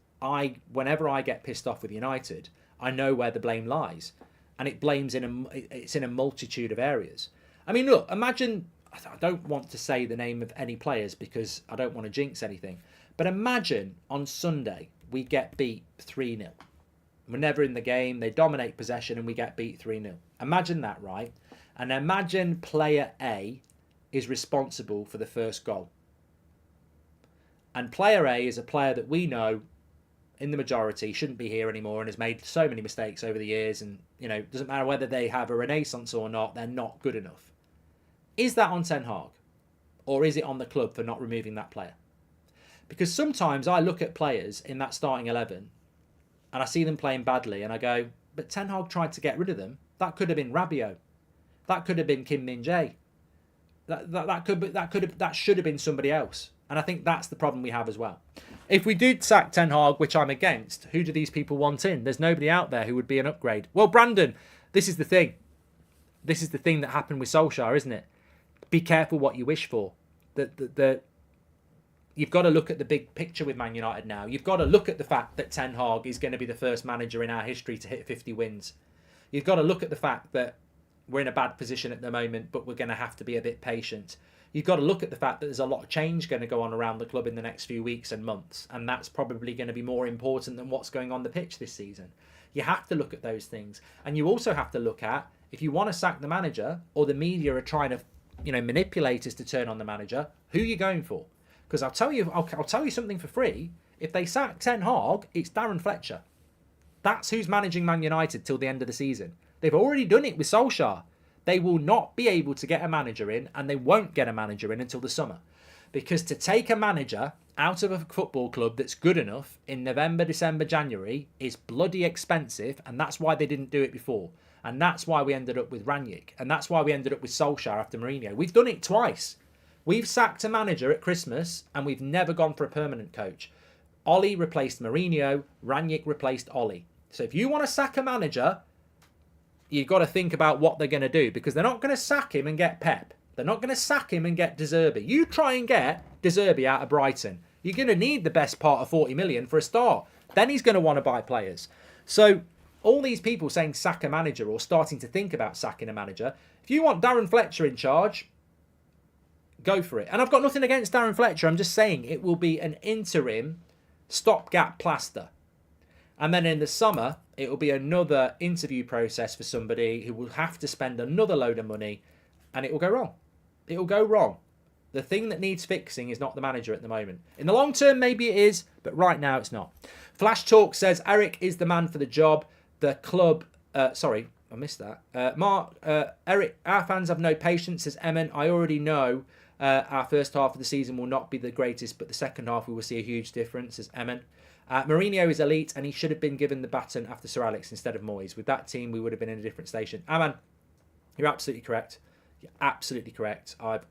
whenever I get pissed off with United, I know where the blame lies, and it's in a multitude of areas. I mean, look, imagine. I don't want to say the name of any players because I don't want to jinx anything. But imagine on Sunday we get beat 3-0. We're never in the game. They dominate possession and we get beat 3-0. Imagine that, right? And imagine player A is responsible for the first goal. And player A is a player that we know in the majority shouldn't be here anymore and has made so many mistakes over the years. And, it doesn't matter whether they have a renaissance or not, they're not good enough. Is that on Ten Hag? Or is it on the club for not removing that player? Because sometimes I look at players in that starting 11 and I see them playing badly and I go, but Ten Hag tried to get rid of them. That could have been Rabiot. That could have been Kim Min-jae. That should have been somebody else. And I think that's the problem we have as well. If we did sack Ten Hag, which I'm against, who do these people want in? There's nobody out there who would be an upgrade. Well, Brandon, this is the thing. This is the thing that happened with Solskjaer, isn't it? be careful what you wish for. You've got to look at the big picture with Man United now. You've got to look at the fact that Ten Hag is going to be the first manager in our history to hit 50 wins. You've got to look at the fact that we're in a bad position at the moment, but we're going to have to be a bit patient. You've got to look at the fact that there's a lot of change going to go on around the club in the next few weeks and months, and that's probably going to be more important than what's going on the pitch this season. You have to look at those things. And you also have to look at, if you want to sack the manager, or the media are trying to, manipulate us to turn on the manager, who are you going for? Because I'll tell you something for free. If they sack Ten Hag, it's Darren Fletcher. That's who's managing Man United till the end of the season. They've already done it with Solskjaer. They will not be able to get a manager in, and they won't get a manager in until the summer. Because to take a manager out of a football club that's good enough in November, December, January is bloody expensive, and that's why they didn't do it before. And that's why we ended up with Rangnick. And that's why we ended up with Solskjaer after Mourinho. We've done it twice. We've sacked a manager at Christmas, and we've never gone for a permanent coach. Ollie replaced Mourinho. Rangnick replaced Ollie. So if you want to sack a manager, you've got to think about what they're going to do, because they're not going to sack him and get Pep. They're not going to sack him and get De Zerbi. You try and get De Zerbi out of Brighton. You're going to need the best part of 40 million for a start. Then he's going to want to buy players. So all these people saying sack a manager or starting to think about sacking a manager, if you want Darren Fletcher in charge, go for it. And I've got nothing against Darren Fletcher. I'm just saying it will be an interim stopgap plaster. And then in the summer, it will be another interview process for somebody who will have to spend another load of money, and it will go wrong. It will go wrong. The thing that needs fixing is not the manager at the moment. In the long term, maybe it is, but right now it's not. Flash Talk says, Erik is the man for the job. The club... sorry, I missed that. Erik, our fans have no patience, says Emin. I already know our first half of the season will not be the greatest, but the second half we will see a huge difference, says Emin. Mourinho is elite, and he should have been given the baton after Sir Alex instead of Moyes. With that team, we would have been in a different station. Aman, you're absolutely correct. You're absolutely correct. I've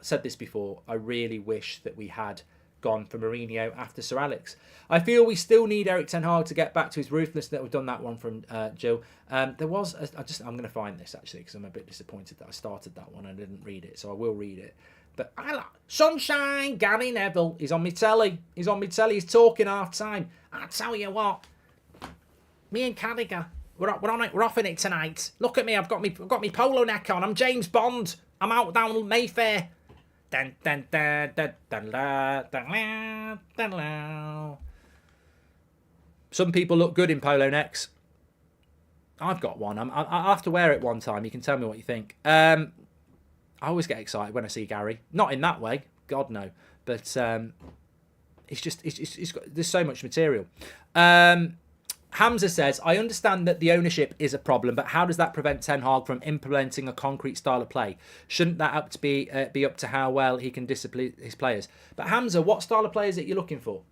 said this before. I really wish that we had gone for Mourinho after Sir Alex. I feel we still need Erik ten Hag to get back to his ruthlessness. We've done that one from Jill. There was... I'm going to find this, actually, because I'm a bit disappointed that I started that one and I didn't read it, so I will read it. But I like Sunshine, Gary Neville. He's on my telly. He's on my telly. He's talking half time. I tell you what, me and Carragher, we're on it. We're off in it tonight. Look at me. I've got me polo neck on. I'm James Bond. I'm out down Mayfair. Dun, dun, dun, dun, dun, dun, dun, dun, dun. Some people look good in polo necks. I've got one. I have to wear it one time. You can tell me what you think. I always get excited when I see Gary. Not in that way, God no. But it's got, there's so much material. Hamza says, I understand that the ownership is a problem, but how does that prevent Ten Hag from implementing a concrete style of play? Shouldn't that be up to how well he can discipline his players? But Hamza, what style of play is it you're looking for?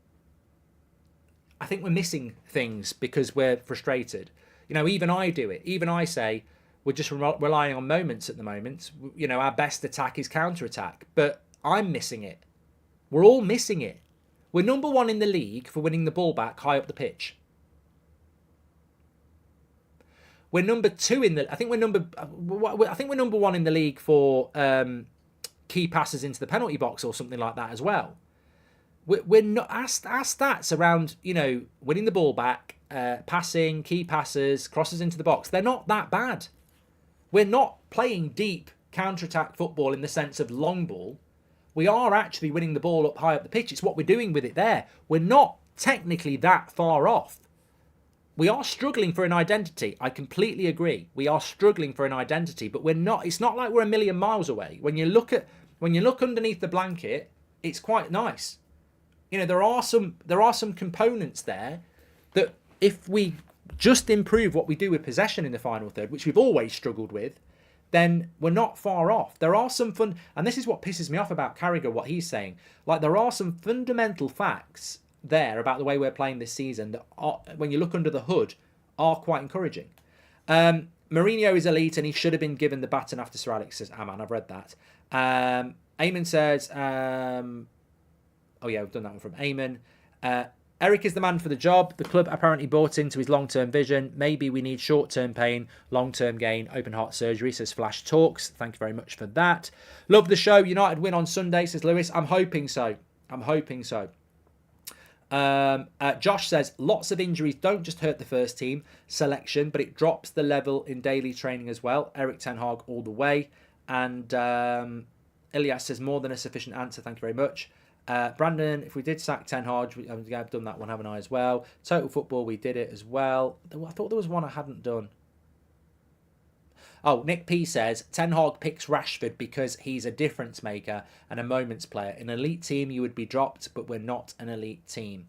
I think we're missing things because we're frustrated. Even I do it. Even I say, we're just relying on moments at the moment. Our best attack is counter-attack. But I'm missing it. We're all missing it. We're number one in the league for winning the ball back high up the pitch. We're number two in the... I think we're number one in the league for key passes into the penalty box or something like that as well. We're not... Our stats around, winning the ball back, passing, key passes, crosses into the box, they're not that bad. We're not playing deep counter-attack football in the sense of long ball. We are actually winning the ball up high up the pitch. It's what we're doing with it there. We're not technically that far off. We are struggling for an identity. I completely agree. We are struggling for an identity, but we're not. It's not like we're a million miles away. When you look underneath the blanket, it's quite nice. There are some components there that if we just improve what we do with possession in the final third, which we've always struggled with, then we're not far off. There are some fun, and this is what pisses me off about Carragher, what he's saying. Like, there are some fundamental facts there about the way we're playing this season that are, when you look under the hood, are quite encouraging. Mourinho is elite and he should have been given the baton after Sir Alex, says Aman. I've read that. Eamon says, oh yeah, we've done that one from Eamon. Erik is the man for the job. The club apparently bought into his long-term vision. Maybe we need short-term pain, long-term gain, open heart surgery, says Flash Talks. Thank you very much for that. Love the show. United win on Sunday, says Lewis. I'm hoping so. I'm hoping so. Josh says, lots of injuries don't just hurt the first team selection, but it drops the level in daily training as well. Erik ten Hag all the way. And Ilyas says, more than a sufficient answer. Thank you very much. Brandon, if we did sack ten Hag, I've done that one, haven't I, as well? Total Football, we did it as well. I thought there was one I hadn't done. Oh, Nick P says, Ten Hag picks Rashford because he's a difference maker and a moments player. In an elite team, you would be dropped, but we're not an elite team.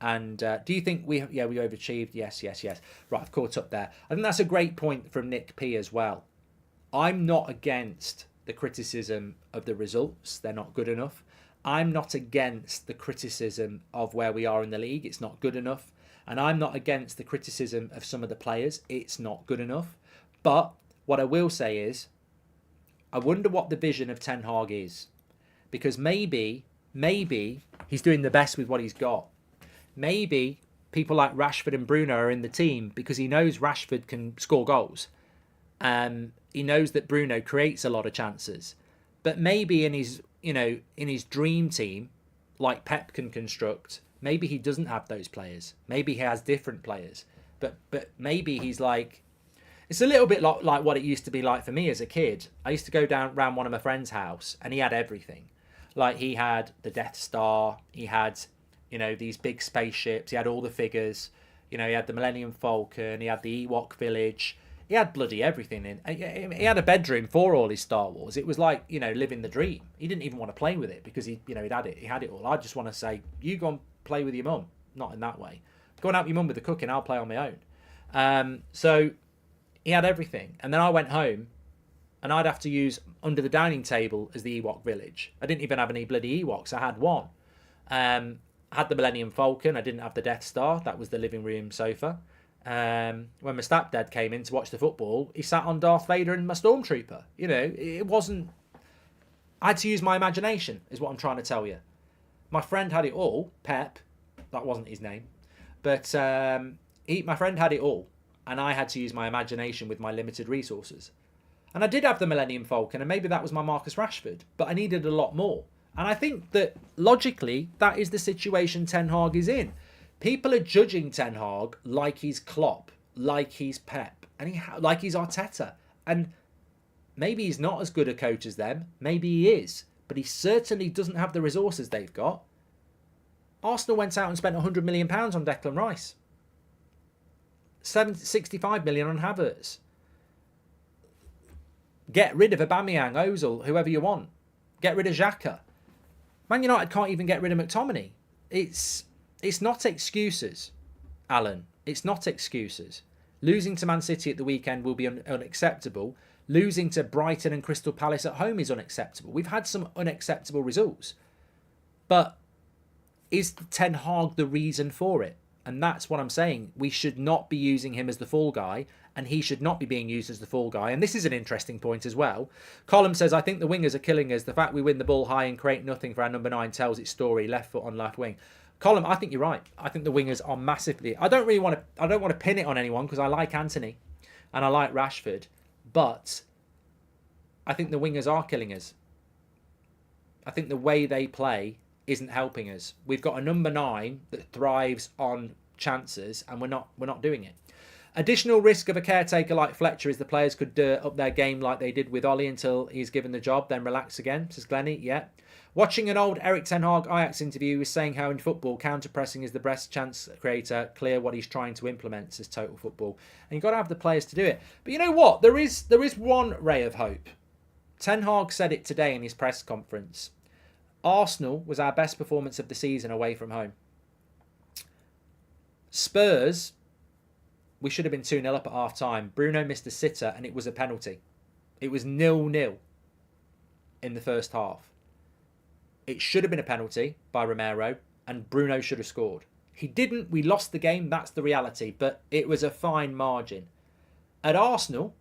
And do you think we overachieved? Yes. Right, I've caught up there. I think that's a great point from Nick P as well. I'm not against the criticism of the results. They're not good enough. I'm not against the criticism of where we are in the league. It's not good enough. And I'm not against the criticism of some of the players. It's not good enough. But what I will say is, I wonder what the vision of Ten Hag is. Because maybe he's doing the best with what he's got. Maybe people like Rashford and Bruno are in the team because he knows Rashford can score goals. He knows that Bruno creates a lot of chances. But maybe in his dream team, like Pep can construct, maybe he doesn't have those players. Maybe he has different players. But maybe he's like... It's a little bit like what it used to be like for me as a kid. I used to go down around one of my friend's house and he had everything. Like he had the Death Star, he had, these big spaceships, he had all the figures, he had the Millennium Falcon, he had the Ewok Village, he had bloody everything in. He had a bedroom for all his Star Wars. It was like, living the dream. He didn't even want to play with it because he'd had it. He had it all. I just want to say, you go and play with your mum. Not in that way. Go and help your mum with the cooking. I'll play on my own. So he had everything. And then I went home and I'd have to use under the dining table as the Ewok Village. I didn't even have any bloody Ewoks. I had one. I had the Millennium Falcon. I didn't have the Death Star. That was the living room sofa. When my stepdad came in to watch the football, he sat on Darth Vader and my Stormtrooper. It wasn't... I had to use my imagination, is what I'm trying to tell you. My friend had it all. Pep. That wasn't his name. But my friend had it all. And I had to use my imagination with my limited resources. And I did have the Millennium Falcon, and maybe that was my Marcus Rashford. But I needed a lot more. And I think that, logically, that is the situation Ten Hag is in. People are judging Ten Hag like he's Klopp, like he's Pep, and like he's Arteta. And maybe he's not as good a coach as them. Maybe he is. But he certainly doesn't have the resources they've got. Arsenal went out and spent £100 million on Declan Rice. 65 million on Havertz. Get rid of Aubameyang, Ozil, whoever you want. Get rid of Xhaka. Man United can't even get rid of McTominay. It's not excuses, Alan. It's not excuses. Losing to Man City at the weekend will be unacceptable. Losing to Brighton and Crystal Palace at home is unacceptable. We've had some unacceptable results. But is Ten Hag the reason for it? And that's what I'm saying. We should not be using him as the fall guy, and he should not be being used as the fall guy. And this is an interesting point as well. Column says, I think the wingers are killing us. The fact we win the ball high and create nothing for our number 9 tells its story. Left foot on left wing. Column, I think you're right. I think the wingers are massively... I don't want to pin it on anyone because I like Anthony and I like Rashford. But I think the wingers are killing us. I think the way they play isn't helping us. We've got a number 9 that thrives on chances, and we're not doing it. Additional risk of a caretaker like Fletcher is the players could up their game like they did with Ollie until he's given the job, then relax again, says Glennie. Yeah. Watching an old Erik ten Hag Ajax interview, he was saying how in football counter-pressing is the best chance creator, clear what he's trying to implement, says Total Football. And you've got to have the players to do it. But you know what? There is one ray of hope. Ten Hag said it today in his press conference. Arsenal was our best performance of the season away from home. Spurs, we should have been 2-0 up at half-time. Bruno missed a sitter and it was a penalty. It was 0-0 in the first half. It should have been a penalty by Romero and Bruno should have scored. He didn't. We lost the game. That's the reality. But it was a fine margin. At Arsenal,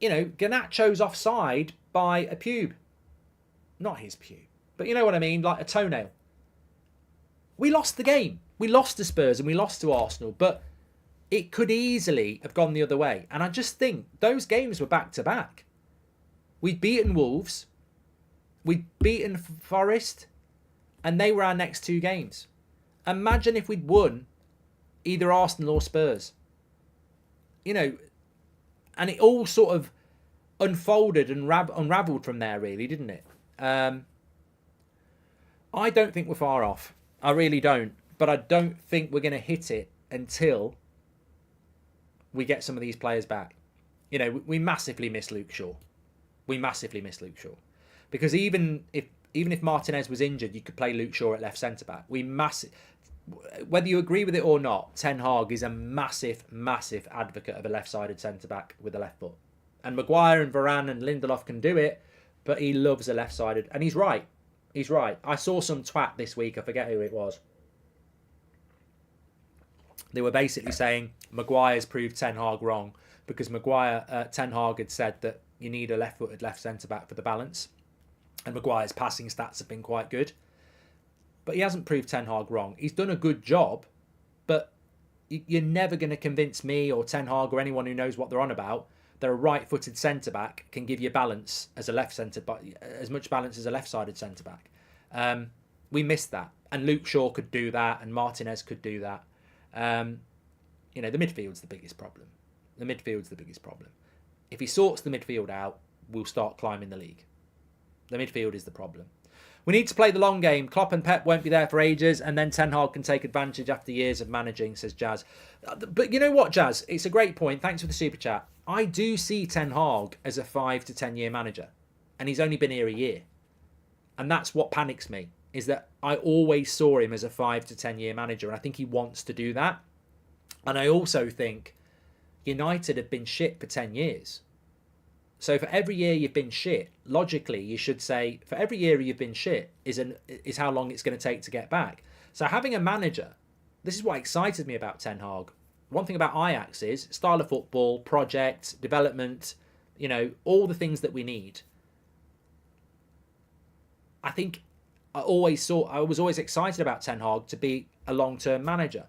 Garnacho's offside by a pube. Not his pube, but you know what I mean, like a toenail. We lost the game. We lost to Spurs and we lost to Arsenal, but it could easily have gone the other way. And I just think those games were back to back. We'd beaten Wolves, we'd beaten Forest, and they were our next two games. Imagine if we'd won either Arsenal or Spurs. You know, and it all sort of unfolded and unravelled from there, really, didn't it? I don't think we're far off. I really don't. But I don't think we're going to hit it until we get some of these players back. You know, we massively miss Luke Shaw. We massively miss Luke Shaw. Because even if Martinez was injured, you could play Luke Shaw at left centre-back. Whether you agree with it or not, Ten Hag is a massive, massive advocate of a left-sided centre-back with a left foot. And Maguire and Varane and Lindelof can do it, but he loves a left-sided. And he's right. He's right. I saw some twat this week, I forget who it was. They were basically saying Maguire's proved Ten Hag wrong because Ten Hag had said that you need a left-footed left centre-back for the balance. And Maguire's passing stats have been quite good. But he hasn't proved Ten Hag wrong. He's done a good job, but you're never going to convince me or Ten Hag or anyone who knows what they're on about that a right-footed centre-back can give you balance as a left centre-back, as much balance as a left-sided centre-back. We missed that. And Luke Shaw could do that, and Martinez could do that. You know, the midfield's the biggest problem. The midfield's the biggest problem. If he sorts the midfield out, we'll start climbing the league. The midfield is the problem. We need to play the long game. Klopp and Pep won't be there for ages, and then Ten Hag can take advantage after years of managing, says Jazz. But you know what, Jazz? It's a great point. Thanks for the super chat. I do see Ten Hag as a 5 to 10 year manager, and he's only been here a year. And that's what panics me, is that I always saw him as a 5 to 10 year manager, and I think he wants to do that. And I also think United have been shit for 10 years. So for every year you've been shit, logically you should say, for every year you've been shit is how long it's going to take to get back. So having a manager, this is what excited me about Ten Hag. One thing about Ajax is style of football, project, development, you know, all the things that we need. I think I was always excited about Ten Hag to be a long-term manager.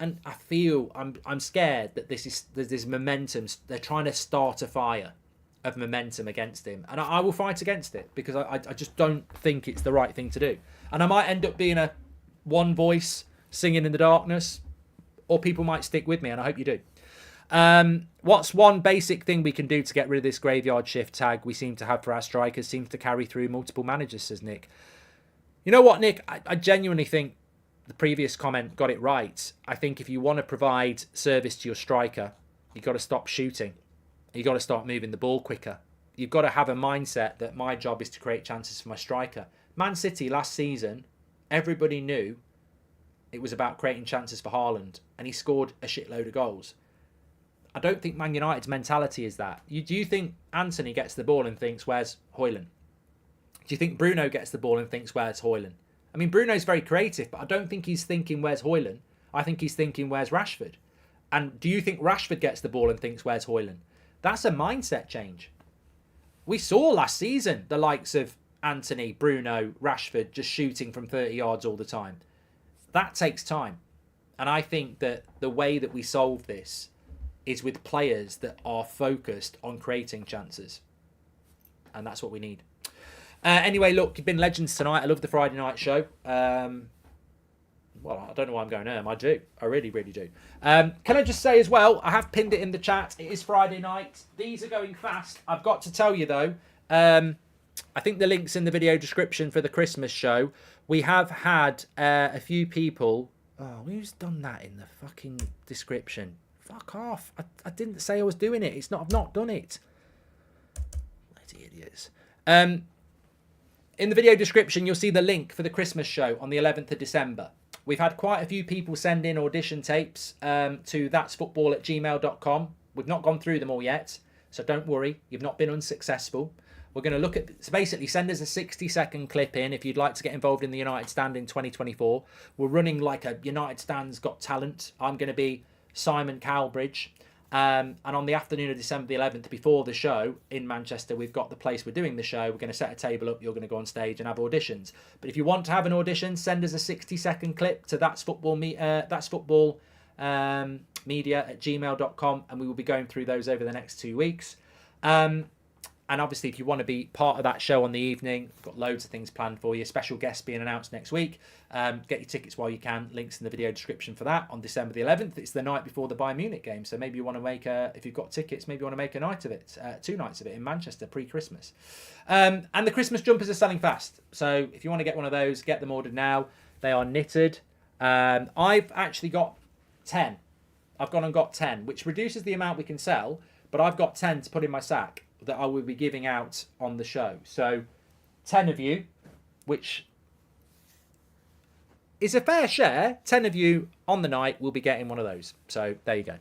And I feel I'm scared that there's this momentum. They're trying to start a fire of momentum against him. And I will fight against it because I just don't think it's the right thing to do. And I might end up being a one voice singing in the darkness, or people might stick with me, and I hope you do. What's one basic thing we can do to get rid of this graveyard shift tag we seem to have for our strikers? Seems to carry through multiple managers, says Nick. You know what, Nick? I genuinely think the previous comment got it right. I think if you want to provide service to your striker, you've got to stop shooting. You've got to start moving the ball quicker. You've got to have a mindset that my job is to create chances for my striker. Man City last season, everybody knew it was about creating chances for Haaland, and he scored a shitload of goals. I don't think Man United's mentality is that. Do you think Anthony gets the ball and thinks, where's Højlund? Do you think Bruno gets the ball and thinks, where's Højlund? I mean, Bruno's very creative, but I don't think he's thinking, where's Højlund? I think he's thinking, where's Rashford? And do you think Rashford gets the ball and thinks, where's Højlund? That's a mindset change. We saw last season the likes of Anthony, Bruno, Rashford just shooting from 30 yards all the time. That takes time. And I think that the way that we solve this is with players that are focused on creating chances. And that's what we need. Anyway, look, you've been legends tonight. I love the Friday night show. Well, I don't know why I'm going home. I do. I really, really do. Can I just say as well, I have pinned it in the chat. It is Friday night. These are going fast. I've got to tell you, though, I think the link's in the video description for the Christmas show. We have had a few people... Oh, who's done that in the fucking description? Fuck off. I didn't say I was doing it. I've not done it. Bloody idiots. In the video description, you'll see the link for the Christmas show on the 11th of December. We've had quite a few people send in audition tapes to that'sfootball@gmail.com. We've not gone through them all yet, so don't worry. You've not been unsuccessful. We're going to look at... So basically, send us a 60-second clip in if you'd like to get involved in the United Stand in 2024. We're running like a United Stand's Got Talent. I'm going to be Simon Cowbridge. And on the afternoon of December the 11th, before the show in Manchester, we've got the place we're doing the show. We're going to set a table up. You're going to go on stage and have auditions. But if you want to have an audition, send us a 60-second clip to that's football media at gmail.com, and we will be going through those over the next 2 weeks. And obviously, if you want to be part of that show on the evening, we've got loads of things planned for you. Special guests being announced next week. Get your tickets while you can. Links in the video description for that. On December the 11th, it's the night before the Bayern Munich game. So maybe you want to make if you've got tickets, maybe you want to make a night of it, 2 nights of it in Manchester pre-Christmas. And the Christmas jumpers are selling fast. So if you want to get one of those, get them ordered now. They are knitted. I've actually got 10. I've gone and got 10, which reduces the amount we can sell. But I've got 10 to put in my sack that I will be giving out on the show. So 10 of you, which is a fair share, 10 of you on the night will be getting one of those. So there you go.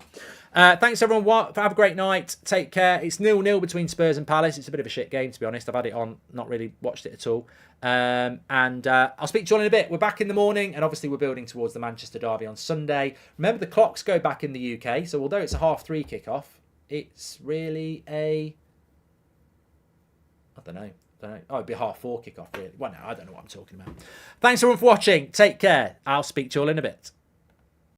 Thanks everyone. Have a great night. Take care. It's 0-0 between Spurs and Palace. It's a bit of a shit game, to be honest. I've had it on, not really watched it at all. I'll speak to you all in a bit. We're back in the morning, and obviously we're building towards the Manchester derby on Sunday. Remember, the clocks go back in the UK, so although it's a 3:30 kickoff, it's really a... I don't know. Oh, it'd be a 4:30 kickoff, really. Well, no, I don't know what I'm talking about. Thanks everyone for watching. Take care. I'll speak to you all in a bit.